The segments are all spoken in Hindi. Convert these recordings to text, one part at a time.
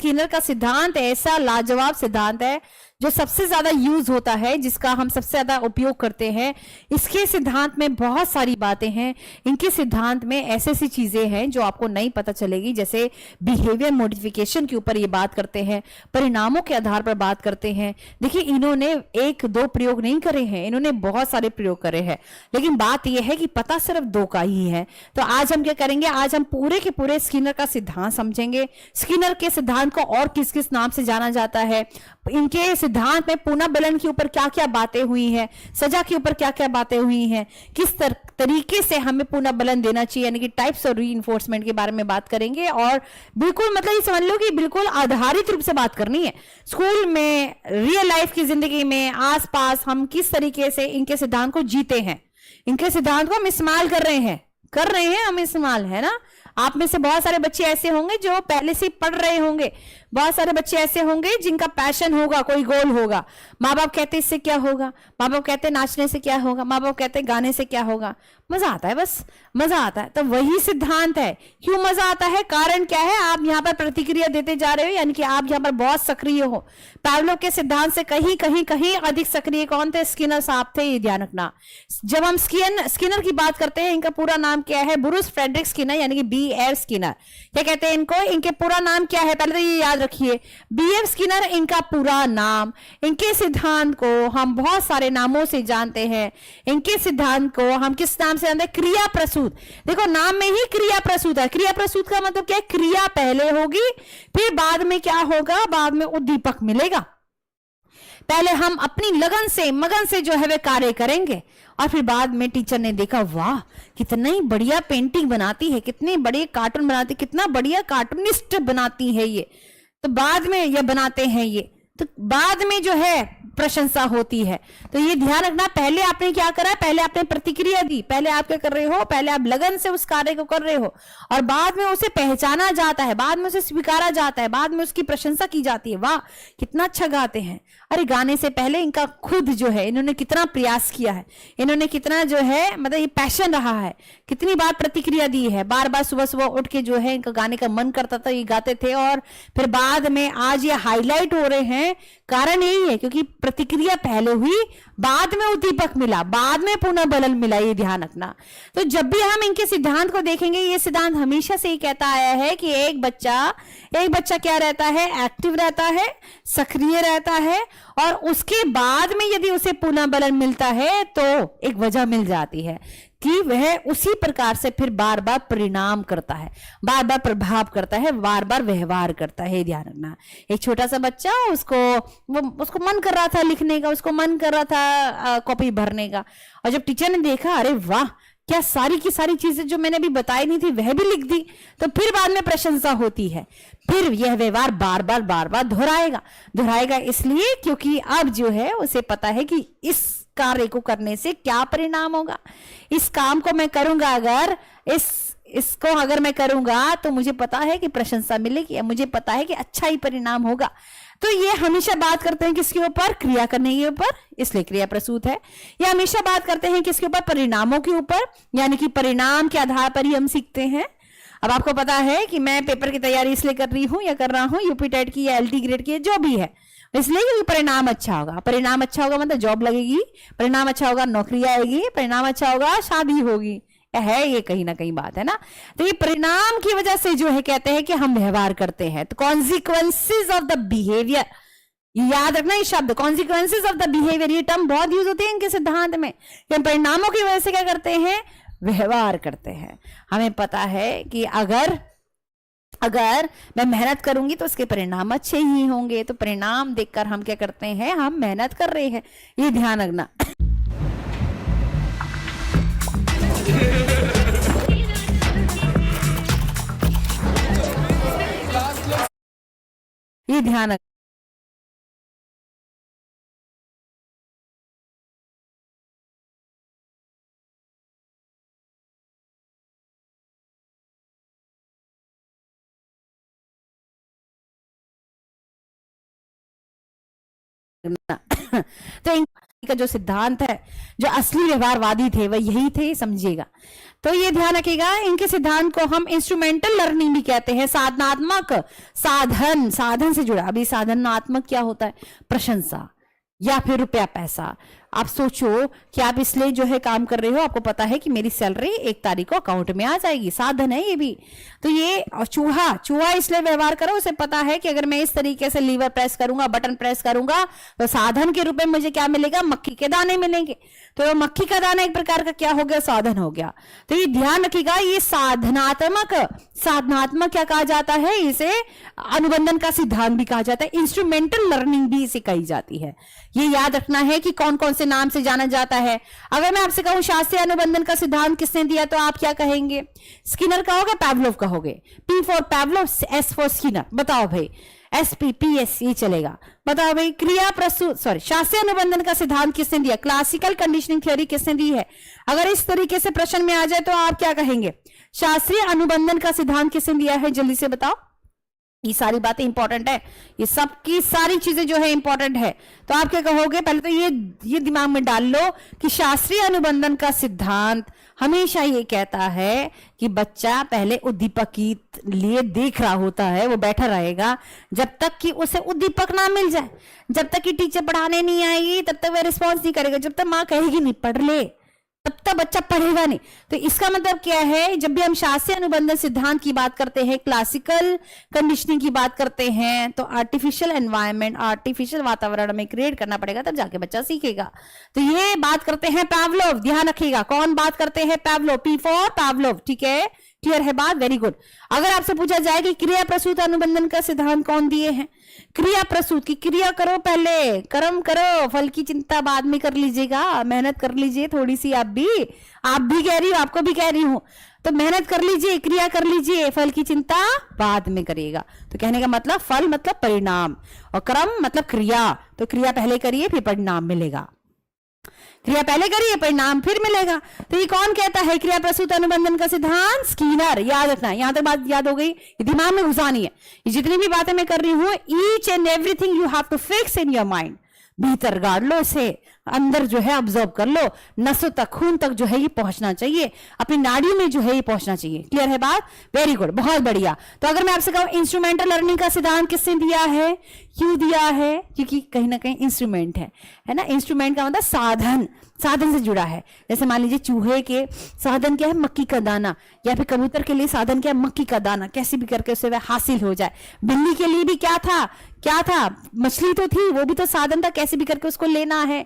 स्किनर का सिद्धांत ऐसा लाजवाब सिद्धांत है जो सबसे ज्यादा यूज होता है, जिसका हम सबसे ज्यादा उपयोग करते हैं। इसके सिद्धांत में बहुत सारी बातें हैं। इनके सिद्धांत में ऐसी ऐसी चीजें हैं जो आपको नहीं पता चलेगी, जैसे बिहेवियर मॉडिफिकेशन के ऊपर ये बात करते हैं, परिणामों के आधार पर बात करते हैं। देखिए, इन्होंने एक दो प्रयोग नहीं करे हैं, इन्होंने बहुत सारे प्रयोग करे हैं, लेकिन बात यह है कि पता सिर्फ दो का ही है। तो आज हम क्या करेंगे, आज हम पूरे के पूरे स्किनर का सिद्धांत समझेंगे। स्किनर के सिद्धांत को और किस किस नाम से जाना जाता है, इनके सिद्धांत में पुनर्बलन के ऊपर क्या क्या बातें हुई हैं, सजा के ऊपर क्या क्या बातें हुई हैं, किस तरीके से हमें पुनर्बलन देना चाहिए, यानी कि टाइप्स ऑफ रीइंफोर्समेंट के बारे में बात करेंगे। और बिल्कुल मतलब ये समझ लो कि बिल्कुल आधारित रूप से बात करनी है। स्कूल में, रियल लाइफ की जिंदगी में, आसपास हम किस तरीके से इनके सिद्धांत को जीते हैं, इनके सिद्धांत को हम इस्तेमाल कर रहे हैं हम इस्तेमाल, है ना। आप में से बहुत सारे बच्चे ऐसे होंगे जो पहले से पढ़ रहे होंगे, बहुत सारे बच्चे ऐसे होंगे जिनका पैशन होगा, कोई गोल होगा। माँ बाप कहते इससे क्या होगा, माँ बाप कहते नाचने से क्या होगा, माँ बाप कहते गाने से क्या होगा। मजा आता है, बस मजा आता है। तो वही सिद्धांत है। क्यों मजा आता है, कारण क्या है, आप यहाँ पर प्रतिक्रिया देते जा रहे हो, यानी कि आप यहाँ पर बहुत सक्रिय हो। पावलोव के सिद्धांत से कहीं कहीं कहीं अधिक सक्रिय कौन थे, स्किनर साहब थे, ये ध्यान रखना। जब हम स्किनर की बात करते हैं, इनका पूरा नाम क्या है, ब्रूस फ्रेडरिक स्किनर, यानी कि B.F. स्किनर। क्या कहते हैं इनको, इनके पूरा नाम क्या है, पहले तो ये याद रखिए, B.F. स्किनर इनका पूरा नाम। इनके सिद्धांत को हम बहुत सारे नामों से जानते हैं। इनके सिद्धांत को हम किस नाम से जानते हैं, क्रिया प्रसूत। देखो, नाम में ही क्रिया प्रसूत है। क्रिया प्रसूत का मतलब क्या है, क्रिया पहले होगी, फिर बाद में क्या होगा, बाद में उद्दीपक मिलेगा। पहले हम अपनी लगन से, मगन से जो है वे कार्य करेंगे, और फिर बाद में टीचर ने देखा, वाह कितनी बढ़िया पेंटिंग बनाती है, कितने बड़े कार्टून बनाती, कितना बढ़िया कार्टूनिस्ट बनाती है ये, तो बाद में ये बनाते हैं ये, तो बाद में जो है प्रशंसा होती है। तो ये ध्यान रखना, पहले आपने क्या करा, पहले आपने प्रतिक्रिया दी, पहले आप क्या कर रहे हो, पहले आप लगन से उस कार्य को कर रहे हो, और बाद में उसे पहचाना जाता है, बाद में उसे स्वीकारा जाता है, बाद में उसकी प्रशंसा की जाती है। वाह कितना अच्छा गाते हैं। अरे गाने से पहले इनका खुद जो है, इन्होंने कितना प्रयास किया है, इन्होंने कितना जो है मतलब ये पैशन रहा है, कितनी बार प्रतिक्रिया दी है, बार बार सुबह सुबह उठ के जो है इनका गाने का मन करता था, ये गाते थे, और फिर बाद में आज ये हाईलाइट हो रहे हैं। कारण यही है क्योंकि प्रतिक्रिया पहले हुई, बाद में उद्दीपक मिला, बाद में पुनर्बलन मिला, ये ध्यान रखना। तो जब भी हम इनके सिद्धांत को देखेंगे, ये सिद्धांत हमेशा से ही कहता आया है कि एक बच्चा क्या रहता है, एक्टिव रहता है, सक्रिय रहता है, और उसके बाद में यदि उसे पुनर्बलन मिलता है तो एक वजह मिल जाती है कि वह उसी प्रकार से फिर बार बार परिणाम करता है, बार बार प्रभाव करता है, बार बार व्यवहार करता है। ध्यान रखना, एक छोटा सा बच्चा, उसको मन कर रहा था लिखने का, उसको मन कर रहा था कॉपी भरने का, और जब टीचर ने देखा, अरे वाह क्या सारी की सारी चीजें जो मैंने अभी बताई नहीं थी वह भी लिख दी, तो फिर बाद में प्रशंसा होती है। फिर यह व्यवहार बार बार दोहराएगा इसलिए क्योंकि अब जो है उसे पता है कि इस कार्य को करने से क्या परिणाम होगा, इस काम को मैं करूंगा, अगर इसको अगर मैं करूंगा तो मुझे पता है कि प्रशंसा मिलेगी, मुझे पता है कि अच्छा ही परिणाम होगा। तो ये हमेशा बात करते हैं किसके ऊपर, क्रिया करने के ऊपर, इसलिए क्रिया प्रसूत है। ये हमेशा बात करते हैं किसके ऊपर, परिणामों के ऊपर, यानी कि परिणाम के आधार पर ही हम सीखते हैं। अब आपको पता है कि मैं पेपर की तैयारी इसलिए कर रही हूं या कर रहा हूं, यूपी टेट की या LT ग्रेड की, जो भी है, इसलिए क्योंकि परिणाम अच्छा होगा। परिणाम अच्छा होगा मतलब जॉब लगेगी, परिणाम अच्छा होगा नौकरी आएगी, परिणाम अच्छा होगा शादी होगी, है ये कहीं ना कहीं बात है ना। तो ये परिणाम की वजह से जो है कहते हैं कि हम व्यवहार करते हैं। तो कॉन्सिक्वेंसेज ऑफ द बिहेवियर, याद रखना ये शब्द, कॉन्सिक्वेंसेज ऑफ द बिहेवियर, ये टर्म बहुत यूज होते हैं इनके सिद्धांत में, कि परिणामों की वजह से क्या करते हैं, व्यवहार करते हैं। हमें पता है कि अगर मैं मेहनत करूंगी तो उसके परिणाम अच्छे ही होंगे, तो परिणाम देखकर हम क्या करते हैं, हम मेहनत कर रहे हैं, ये ध्यान रखना। ये ध्यान रखना। तो का जो सिद्धांत है, जो असली व्यवहारवादी थे वह यही थे, समझिएगा। तो ये ध्यान रखिएगा, इनके सिद्धांत को हम इंस्ट्रूमेंटल लर्निंग भी कहते हैं, साधनात्मक, साधन से जुड़ा। अभी साधनात्मक क्या होता है? प्रशंसा या फिर रुपया पैसा। आप सोचो कि आप इसलिए जो है काम कर रहे हो, आपको पता है कि मेरी सैलरी 1 तारीख को अकाउंट में आ जाएगी, साधन है ये भी। तो ये चूहा इसलिए व्यवहार करो, उसे पता है कि अगर मैं इस तरीके से लीवर प्रेस करूंगा, बटन प्रेस करूंगा, तो साधन के रूप में मुझे क्या मिलेगा? मक्खी के दाने मिलेंगे। तो मक्खी का दाना एक प्रकार का क्या हो गया? साधन हो गया। तो ये ध्यान रखिएगा, ये साधनात्मक क्या कहा जाता है? इसे अनुबंधन का सिद्धांत भी कहा जाता है, इंस्ट्रूमेंटल लर्निंग भी इसे कही जाती है। ये याद रखना है कि कौन कौन से नाम से जाना जाता है। अगर मैं आपसे कहूं शास्त्रीय अनुबंधन का सिद्धांत किसने दिया, तो आप क्या कहेंगे? स्किनर कहोगे, पैवलोव कहोगे? P for Pavlov, S for Skinner. बताओ भाई, SPPS ये चलेगा। बताओ भाई, शास्त्रीय अनुबंधन का सिद्धांत किसने दिया? क्लासिकल कंडीशनिंग थ्योरी किसने दी है? अगर इस तरीके से प्रश्न में आ जाए तो आप क्या कहेंगे? शास्त्रीय अनुबंधन का सिद्धांत किसने दिया है? जल्दी से बताओ। ये सारी बातें इंपॉर्टेंट है, ये सबकी सारी चीजें जो है इंपॉर्टेंट है। तो आप क्या कहोगे? पहले तो ये दिमाग में डाल लो कि शास्त्रीय अनुबंधन का सिद्धांत हमेशा ये कहता है कि बच्चा पहले उद्दीपक की लिए देख रहा होता है, वो बैठा रहेगा जब तक कि उसे उद्दीपक ना मिल जाए। जब तक कि टीचर पढ़ाने नहीं आएगी तब तक वह रिस्पॉन्स नहीं करेगा, जब तक माँ कहेगी नहीं पढ़ ले तब तक बच्चा पढ़ेगा नहीं। तो इसका मतलब क्या है? जब भी हम शास्त्रीय अनुबंधन सिद्धांत की बात करते हैं, क्लासिकल कंडीशनिंग की बात करते हैं, तो आर्टिफिशियल एनवायरनमेंट, आर्टिफिशियल वातावरण में क्रिएट करना पड़ेगा, तब जाके बच्चा सीखेगा। तो ये बात करते हैं पैवलोव, ध्यान रखिएगा। कौन बात करते हैं? पैवलोव, P फॉर पैवलोव। ठीक है, क्लियर है बात? Very good. अगर आपसे पूछा जाए कि क्रिया प्रसूत अनुबंधन का सिद्धांत कौन दिए हैं? क्रिया प्रसूत की, क्रिया करो पहले, कर्म करो, फल की चिंता बाद में कर लीजिएगा। मेहनत कर लीजिए थोड़ी सी, आप भी कह रही हूं, आपको भी कह रही हूं। तो मेहनत कर लीजिए, क्रिया कर लीजिए, फल की चिंता बाद में करिएगा। तो कहने का मतलब फल मतलब परिणाम, और कर्म मतलब क्रिया। तो क्रिया पहले करिए फिर परिणाम मिलेगा। क्रिया पहले करिए, परिणाम फिर मिलेगा। तो ये कौन कहता है क्रिया प्रसूत अनुबंधन का सिद्धांत? स्किनर। याद रखना, यहां तक बात याद हो गई? ये दिमाग में घुसानी है। ये जितनी भी बातें मैं कर रही हूं, each and everything you have to fix in your mind. भीतर गाड़ लो इसे, अंदर जो है ऑब्जर्व कर लो, नसों तक, खून तक जो है ये पहुंचना चाहिए, अपनी नाड़ी में जो है ये पहुंचना चाहिए। क्लियर है बात? वेरी गुड, बहुत बढ़िया। तो अगर मैं आपसे कहूं इंस्ट्रूमेंटल लर्निंग का सिद्धांत किसने दिया है? क्यों दिया है? क्योंकि कहीं ना कहीं इंस्ट्रूमेंट है ना। इंस्ट्रूमेंट का मतलब साधन से जुड़ा है। जैसे मान लीजिए चूहे के साधन क्या है? मक्की का दाना, या फिर कबूतर के लिए साधन क्या है? मक्की का दाना, कैसे भी करके उसे वह हासिल हो जाए। बिल्ली के लिए भी क्या था? मछली तो थी, वो भी तो साधन था, कैसे भी करके उसको लेना है।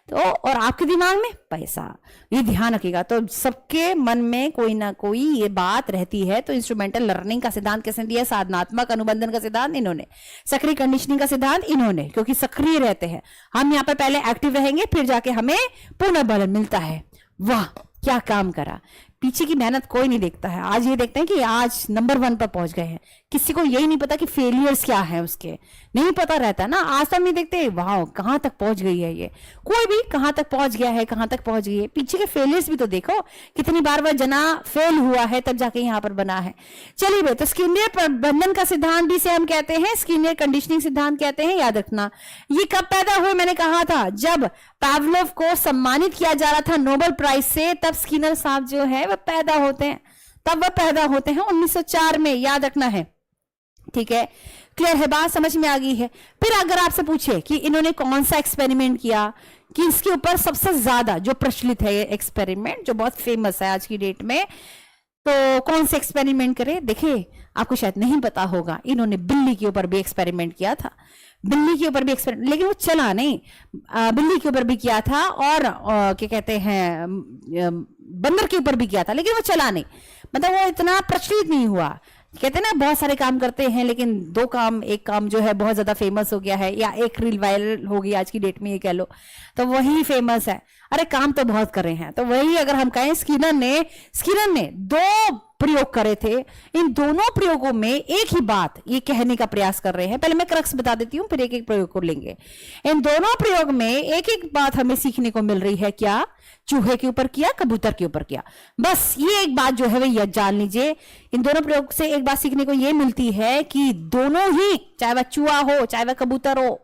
तो और आपके दिमाग में पैसा, ये ध्यान रखिएगा। तो सबके मन में कोई ना कोई ये बात रहती है। तो इंस्ट्रूमेंटल लर्निंग का सिद्धांत किसने दिया? साधनात्मक अनुबंधन का सिद्धांत इन्होंने, सक्रिय कंडीशनिंग का सिद्धांत इन्होंने, क्योंकि सक्रिय रहते हैं हम यहाँ पर, पहले एक्टिव रहेंगे फिर जाके हमें पुनः बल मिलता है। वाह क्या काम करा, पीछे की मेहनत कोई नहीं देखता है। आज ये देखते हैं कि आज नंबर 1 पर पहुंच गए हैं, किसी को यही नहीं पता कि फेलियर्स क्या है, उसके नहीं पता रहता ना। आज तो हम नहीं देखते वाह कहां तक पहुंच गई है ये, कोई भी कहां तक पहुंच गया है, कहां तक पहुंच गई है। पीछे के फेलियर्स भी तो देखो, कितनी बार वह जना फेल हुआ है तब जाके यहाँ पर बना है। चलिए भाई, तो स्किनर प्रबंधन का सिद्धांत भी से हम कहते हैं, स्किनर कंडीशनिंग सिद्धांत कहते हैं। याद रखना, ये कब पैदा हुए? मैंने कहा था जब पैवलोव को सम्मानित किया जा रहा था नोबेल प्राइज से, तब स्किनर साहब जो है वह पैदा होते हैं, 1904 में। याद रखना है, ठीक है? क्लियर है बात? समझ में आ गई है? फिर अगर आपसे पूछे कि इन्होंने कौन सा एक्सपेरिमेंट किया, कि इसके ऊपर सबसे ज्यादा जो प्रचलित है एक्सपेरिमेंट, जो बहुत फेमस है आज की डेट में, तो कौन से एक्सपेरिमेंट करे? देखिए आपको शायद नहीं पता होगा, इन्होंने बिल्ली के ऊपर भी एक्सपेरिमेंट किया था। बिल्ली के ऊपर भी एक्सपेरिमेंट, लेकिन वो चला नहीं। बिल्ली के ऊपर भी किया था, और क्या कहते हैं, बंदर के ऊपर भी किया था, लेकिन वो चला नहीं। मतलब वो इतना प्रचलित नहीं हुआ। कहते हैं ना बहुत सारे काम करते हैं, लेकिन एक काम जो है बहुत ज्यादा फेमस हो गया है, या एक रील वायरल हो गई आज की डेट में, ये कह लो, तो वही फेमस है। अरे काम तो बहुत कर रहे हैं। तो वही अगर हम कहें, स्किनर ने 2 प्रयोग करे थे। इन दोनों प्रयोगों में एक ही बात ये कहने का प्रयास कर रहे हैं। पहले मैं क्रक्स बता देती हूं, फिर एक एक प्रयोग को लेंगे। इन दोनों प्रयोग में एक एक बात हमें सीखने को मिल रही है। क्या? चूहे के ऊपर किया, कबूतर के ऊपर किया। बस ये एक बात जो है वह जान लीजिए। इन दोनों प्रयोग से एक बात सीखने को यह मिलती है कि दोनों ही, चाहे वह चूहा हो चाहे वह कबूतर हो,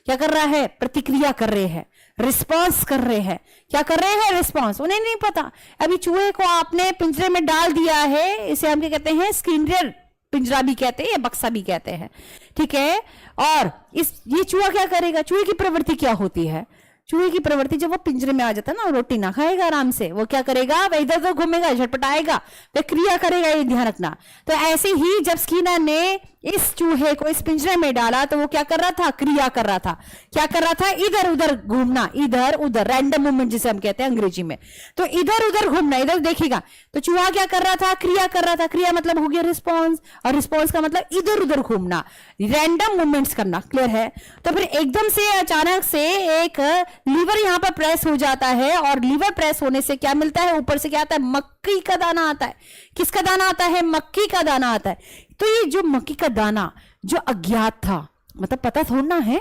क्या कर रहा है? प्रतिक्रिया कर रहे हैं। रिस्पॉन्स कर रहे हैं। क्या कर रहे हैं? रिस्पॉन्स। उन्हें नहीं पता, अभी चूहे को आपने पिंजरे में डाल दिया है, इसे हम क्या कहते हैं? स्किनर पिंजरा भी कहते हैं या बक्सा भी कहते हैं, ठीक है। और ये चूहा क्या करेगा? चूहे की प्रवृत्ति क्या होती है? चूहे की प्रवृत्ति, जब वो पिंजरे में आ जाता है ना, रोटी ना खाएगा आराम से, वो क्या करेगा? वह इधर उधर घूमेगा, झटपटाएगा, वह क्रिया करेगा, ये ध्यान रखना। तो ऐसे ही जब स्किनर ने इस चूहे को इस पिंजरे में डाला तो वो क्या कर रहा था? क्रिया कर रहा था। क्या कर रहा था? इधर उधर घूमना, इधर उधर, रैंडम मूवमेंट जिसे हम कहते हैं अंग्रेजी में। तो इधर उधर घूमना, इधर देखेगा तो चूहा क्या कर रहा था? क्रिया कर रहा था। क्रिया मतलब हो गया रिस्पॉन्स, और रिस्पॉन्स का मतलब इधर उधर घूमना, रैंडम मूवमेंट्स करना। क्लियर है? तो फिर एकदम से अचानक से एक लीवर यहां पर प्रेस हो जाता है, और लीवर प्रेस होने से क्या मिलता है? ऊपर से क्या आता है? मक्की का दाना आता है। किसका दाना आता है? मक्की का दाना आता है। तो ये जो मक्की का दाना जो अज्ञात था, मतलब पता थोड़ा है,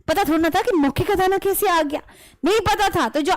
पता थोड़ा था कि मक्की का दाना कैसे आ गया, नहीं पता था। तो जो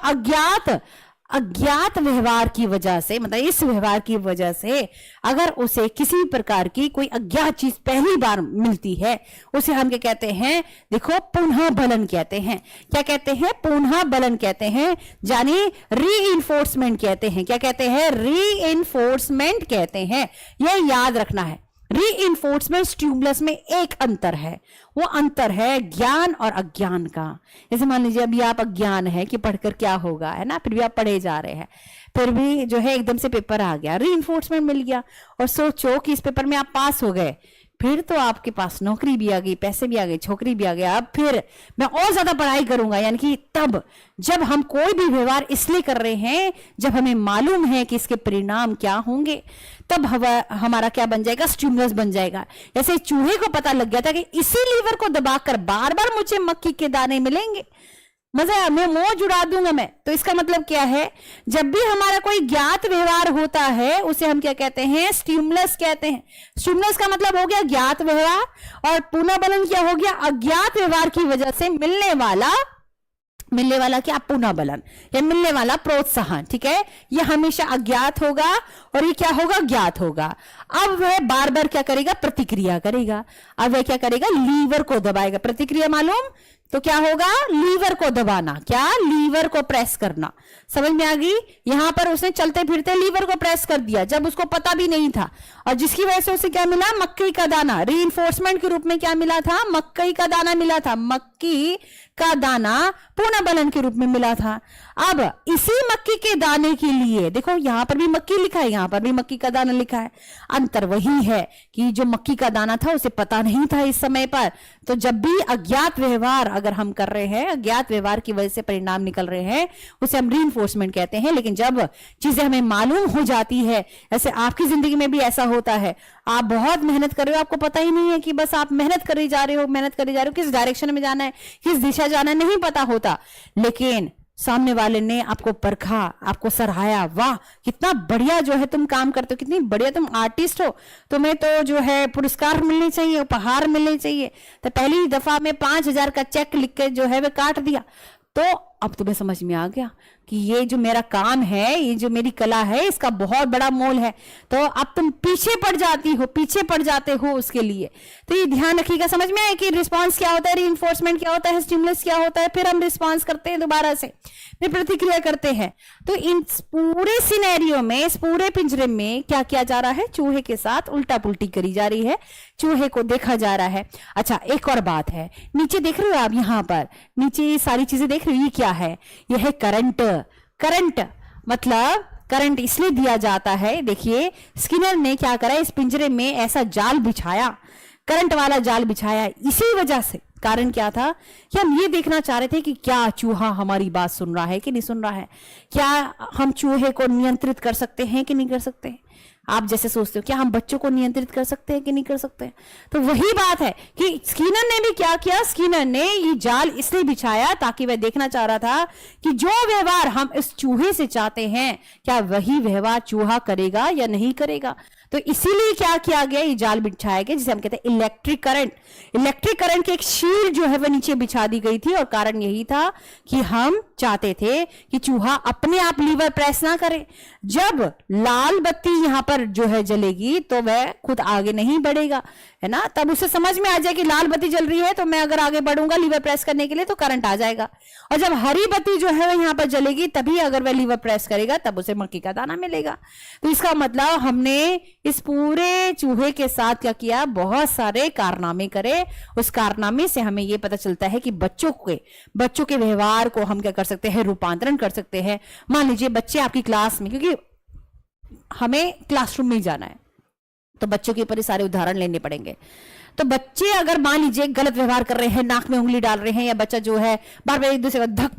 अज्ञात व्यवहार की वजह से, मतलब इस व्यवहार की वजह से अगर उसे किसी प्रकार की कोई अज्ञात चीज पहली बार मिलती है, उसे हम क्या कहते हैं? देखो, पुनः बलन कहते हैं। क्या कहते हैं? पुनः बलन कहते हैं, यानी रीइंफोर्समेंट कहते हैं। क्या कहते हैं? रीइंफोर्समेंट कहते हैं। यह याद रखना है। रीइंफोर्समेंट स्टिमुलस में एक अंतर है, वो अंतर है ज्ञान और अज्ञान का। जैसे मान लीजिए अभी आप अज्ञान है कि पढ़कर क्या होगा, है ना, फिर भी आप पढ़े जा रहे हैं, फिर भी जो है एकदम से पेपर आ गया, रीइंफोर्समेंट मिल गया, और सोचो कि इस पेपर में आप पास हो गए, फिर तो आपके पास नौकरी भी आ गई, पैसे भी आ गए, छोकरी भी आ गया। अब फिर मैं और ज्यादा पढ़ाई करूंगा, यानी कि तब जब हम कोई भी व्यवहार इसलिए कर रहे हैं जब हमें मालूम है कि इसके परिणाम क्या होंगे, तब हमारा क्या बन जाएगा? स्टिमुलस बन जाएगा। जैसे चूहे को पता लग गया था कि इसी लीवर को दबाकर बार बार मुझे मक्की के दाने मिलेंगे, मजा, मैं मौज उड़ा दूंगा मैं। तो इसका मतलब क्या है? जब भी हमारा कोई ज्ञात व्यवहार होता है उसे हम क्या कहते हैं? स्टिमुलस कहते हैं। स्टिमुलस का मतलब हो गया ज्ञात व्यवहार, और पुनः बलन क्या हो गया? अज्ञात व्यवहार की वजह से मिलने वाला क्या? पुनः बलन, या मिलने वाला प्रोत्साहन। ठीक है, ये हमेशा अज्ञात होगा और ये क्या होगा? ज्ञात होगा। अब वह बार बार क्या करेगा? प्रतिक्रिया करेगा। अब वह क्या करेगा? लीवर को दबाएगा। प्रतिक्रिया मालूम तो क्या होगा? लीवर को दबाना। क्या? लीवर को प्रेस करना। समझ में आ गई? यहां पर उसने चलते फिरते लीवर को प्रेस कर दिया जब उसको पता भी नहीं था, और जिसकी वजह से उसे क्या मिला? मक्की का दाना। रीइंफोर्समेंट के रूप में क्या मिला था? मक्की का दाना मिला था। मक्की का दाना पुनः बलन के रूप में मिला था। अब इसी मक्की के दाने के लिए देखो, यहां पर भी मक्की लिखा है, यहां पर भी मक्की का दाना लिखा है। अंतर वही है कि जो मक्की का दाना था उसे पता नहीं था इस समय पर। तो जब भी अज्ञात व्यवहार अगर हम कर रहे हैं, अज्ञात व्यवहार की वजह से परिणाम निकल रहे हैं, उसे हम रीइंफोर्समेंट कहते हैं। लेकिन जब चीजें हमें मालूम हो जाती है, ऐसे आपकी जिंदगी में भी ऐसा होता है, आप बहुत मेहनत कर रहे हो, आपको पता ही नहीं है कि बस आप मेहनत करी जा रहे हो, किस डायरेक्शन में जाना है, किस दिशा जाना है, नहीं पता होता, लेकिन सामने वाले ने आपको परखा, आपको सराहाया, वाह कितना बढ़िया जो है तुम काम करते हो, कितनी बढ़िया तुम आर्टिस्ट हो, तुम्हें तो जो है पुरस्कार मिलने चाहिए, उपहार मिलने चाहिए। तो पहली दफा में 5,000 का चेक लिख के जो है वह काट दिया। तो अब तुम्हें समझ में आ गया कि ये जो मेरा काम है, ये जो मेरी कला है, इसका बहुत बड़ा मोल है। तो अब तुम पीछे पड़ जाते हो उसके लिए। तो ये ध्यान रखिएगा। समझ में आया कि रिस्पांस क्या होता है, रीइंफोर्समेंट क्या होता है, स्टिमुलस क्या होता है, फिर हम रिस्पांस करते हैं दोबारा से, फिर प्रतिक्रिया करते हैं। तो इन पूरे सिनेरियो में, इस पूरे पिंजरे में क्या किया जा रहा है? चूहे के साथ उल्टा पुल्टी करी जा रही है, चूहे को देखा जा रहा है। अच्छा, एक और बात है, नीचे देख रहे हो आप, यहां पर नीचे सारी चीजें देख रहे हो, ये क्या है? यह है करंट। करंट मतलब करंट इसलिए दिया जाता है, देखिए स्किनर ने क्या करा, इस पिंजरे में ऐसा जाल बिछाया, करंट वाला जाल बिछाया। इसी वजह से, कारण क्या था कि हम ये देखना चाह रहे थे कि क्या चूहा हमारी बात सुन रहा है कि नहीं सुन रहा है, क्या हम चूहे को नियंत्रित कर सकते हैं कि नहीं कर सकते। आप जैसे सोचते हो क्या हम बच्चों को नियंत्रित कर सकते हैं कि नहीं कर सकते। तो वही बात है कि स्किनर ने भी क्या किया, स्किनर ने ये जाल इसलिए बिछाया ताकि वह देखना चाह रहा था कि जो व्यवहार हम इस चूहे से चाहते हैं, क्या वही व्यवहार चूहा करेगा या नहीं करेगा। तो इसीलिए क्या किया गया, ये जाल बिछाया गया जिसे हम कहते हैं इलेक्ट्रिक करंट। इलेक्ट्रिक करंट की एक शील्ड जो है वो नीचे बिछा दी गई थी, और कारण यही था कि हम चाहते थे कि चूहा अपने आप लीवर प्रेस ना करे। जब लाल बत्ती यहां पर जो है जलेगी तो वह खुद आगे नहीं बढ़ेगा, है ना। तब उसे समझ में आ जाए कि लाल बत्ती जल रही है, तो मैं अगर आगे बढ़ूंगा लीवर प्रेस करने के लिए तो करंट आ जाएगा। और जब हरी बत्ती जो है यहां पर जलेगी तभी अगर वह लीवर प्रेस करेगा तब उसे मक्की का दाना मिलेगा। तो इसका मतलब हमने इस पूरे चूहे के साथ क्या किया, बहुत सारे कारनामे करे। उस कारनामे से हमें यह पता चलता है कि बच्चों के व्यवहार को हम क्या कर सकते हैं, रूपांतरण कर सकते हैं। मान लीजिए बच्चे आपकी क्लास में, क्योंकि हमें क्लासरूम में ही जाना है तो बच्चों के ऊपर सारे उदाहरण लेने पड़ेंगे। तो बच्चे अगर मान लीजिए गलत व्यवहार कर रहे हैं, नाक में उंगली डाल रहे हैं, या बच्चा जो है बार बार एक दूसरे का धक्का